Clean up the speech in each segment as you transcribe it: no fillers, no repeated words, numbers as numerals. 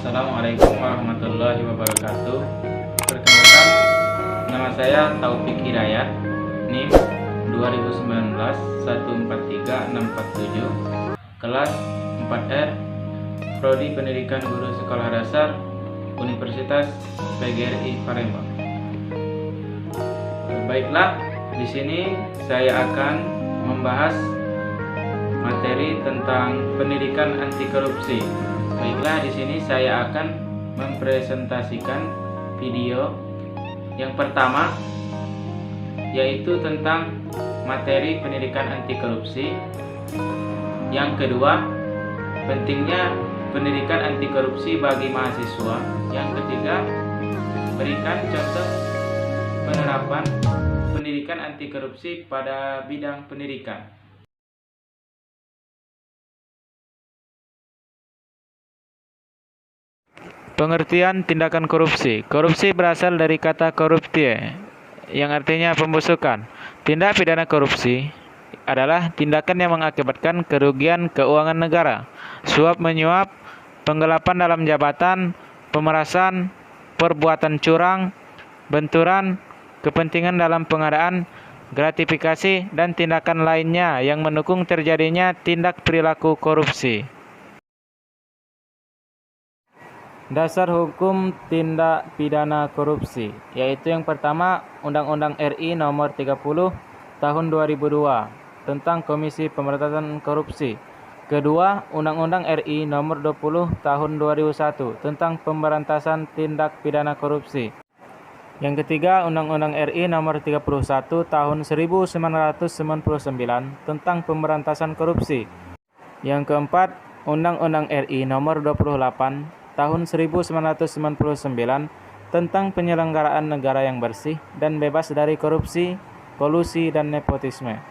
Assalamualaikum warahmatullahi wabarakatuh. Perkenalkan, nama saya Taufik Hidayat, NIM 2019 143647, kelas 4R, Prodi Pendidikan Guru Sekolah Dasar, Universitas PGRI Palembang. Baiklah, di sini saya akan membahas materi tentang pendidikan anti korupsi. Baiklah, di sini saya akan mempresentasikan video yang pertama, yaitu tentang materi pendidikan anti korupsi. Yang kedua, pentingnya pendidikan anti korupsi bagi mahasiswa. Yang ketiga, berikan contoh penerapan pendidikan anti korupsi pada bidang pendidikan. Pengertian tindakan korupsi. Korupsi berasal dari kata corruptio, yang artinya pembusukan. Tindak pidana korupsi adalah tindakan yang mengakibatkan kerugian keuangan negara, suap menyuap, penggelapan dalam jabatan, pemerasan, perbuatan curang, benturan, kepentingan dalam pengadaan, gratifikasi, dan tindakan lainnya yang mendukung terjadinya tindak perilaku korupsi. Dasar hukum tindak pidana korupsi, yaitu yang pertama, Undang-Undang RI Nomor 30 Tahun 2002 tentang Komisi Pemberantasan Korupsi. Kedua, Undang-Undang RI Nomor 20 Tahun 2001 tentang Pemberantasan Tindak Pidana Korupsi. Yang ketiga, Undang-Undang RI Nomor 31 Tahun 1999 tentang Pemberantasan Korupsi. Yang keempat, Undang-Undang RI Nomor 28 Tahun 1999 tentang penyelenggaraan negara yang bersih dan bebas dari korupsi, kolusi, dan nepotisme.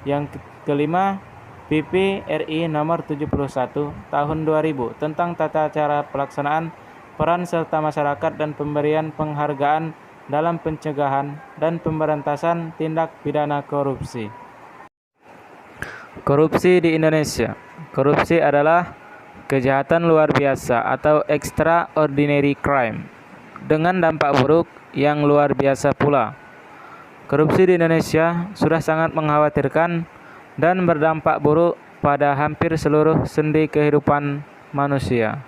Yang kelima, PP RI Nomor 71 Tahun 2000 tentang tata cara pelaksanaan peran serta masyarakat dan pemberian penghargaan dalam pencegahan dan pemberantasan tindak pidana korupsi. Korupsi di Indonesia. Korupsi adalah kejahatan luar biasa atau extraordinary crime dengan dampak buruk yang luar biasa pula. Korupsi di Indonesia sudah sangat mengkhawatirkan dan berdampak buruk pada hampir seluruh sendi kehidupan manusia.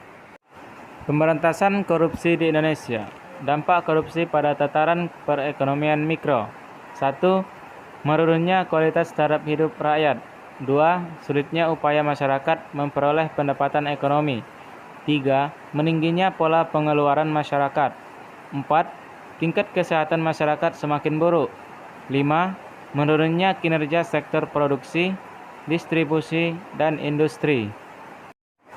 Pemberantasan korupsi di Indonesia. Dampak korupsi pada tataran perekonomian mikro. 1. Menurunnya kualitas taraf hidup rakyat. 2. Sulitnya upaya masyarakat memperoleh pendapatan ekonomi. 3. Meningginya pola pengeluaran masyarakat. 4. Tingkat kesehatan masyarakat semakin buruk. 5. Menurunnya kinerja sektor produksi, distribusi, dan industri.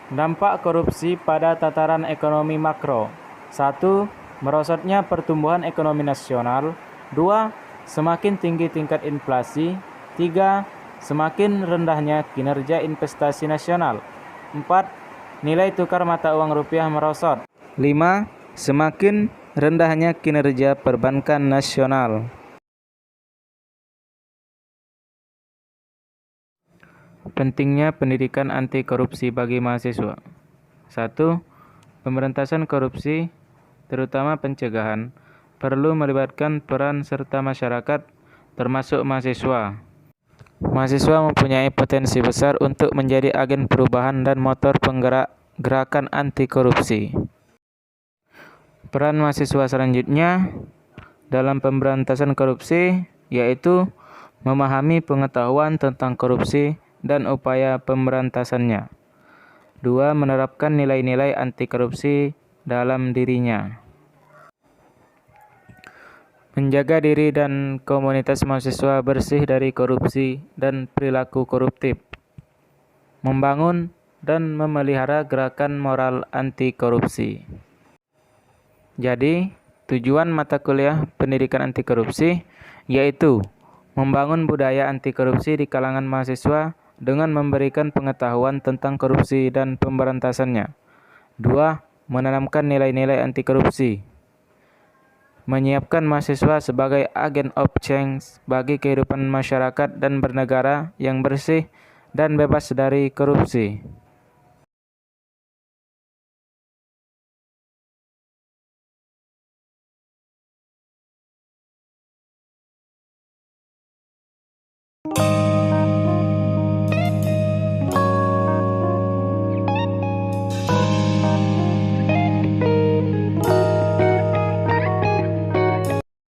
Dampak korupsi pada tataran ekonomi makro. 1. Merosotnya pertumbuhan ekonomi nasional. 2. Semakin tinggi tingkat inflasi. 3. Semakin rendahnya kinerja investasi nasional. 4. Nilai tukar mata uang rupiah merosot. 5. Semakin rendahnya kinerja perbankan nasional. Pentingnya pendidikan anti korupsi bagi mahasiswa. 1. Pemberantasan korupsi, terutama pencegahan, perlu melibatkan peran serta masyarakat, termasuk mahasiswa. Mahasiswa mempunyai potensi besar untuk menjadi agen perubahan dan motor penggerak gerakan anti korupsi. Peran mahasiswa selanjutnya dalam pemberantasan korupsi yaitu memahami pengetahuan tentang korupsi dan upaya pemberantasannya. 2. Menerapkan nilai-nilai anti korupsi dalam dirinya. Menjaga diri dan komunitas mahasiswa bersih dari korupsi dan perilaku koruptif. Membangun dan memelihara gerakan moral anti korupsi. Jadi, tujuan mata kuliah pendidikan anti korupsi yaitu membangun budaya anti korupsi di kalangan mahasiswa dengan memberikan pengetahuan tentang korupsi dan pemberantasannya. 2. Menanamkan nilai-nilai anti korupsi. Menyiapkan mahasiswa sebagai agen of change bagi kehidupan masyarakat dan bernegara yang bersih dan bebas dari korupsi.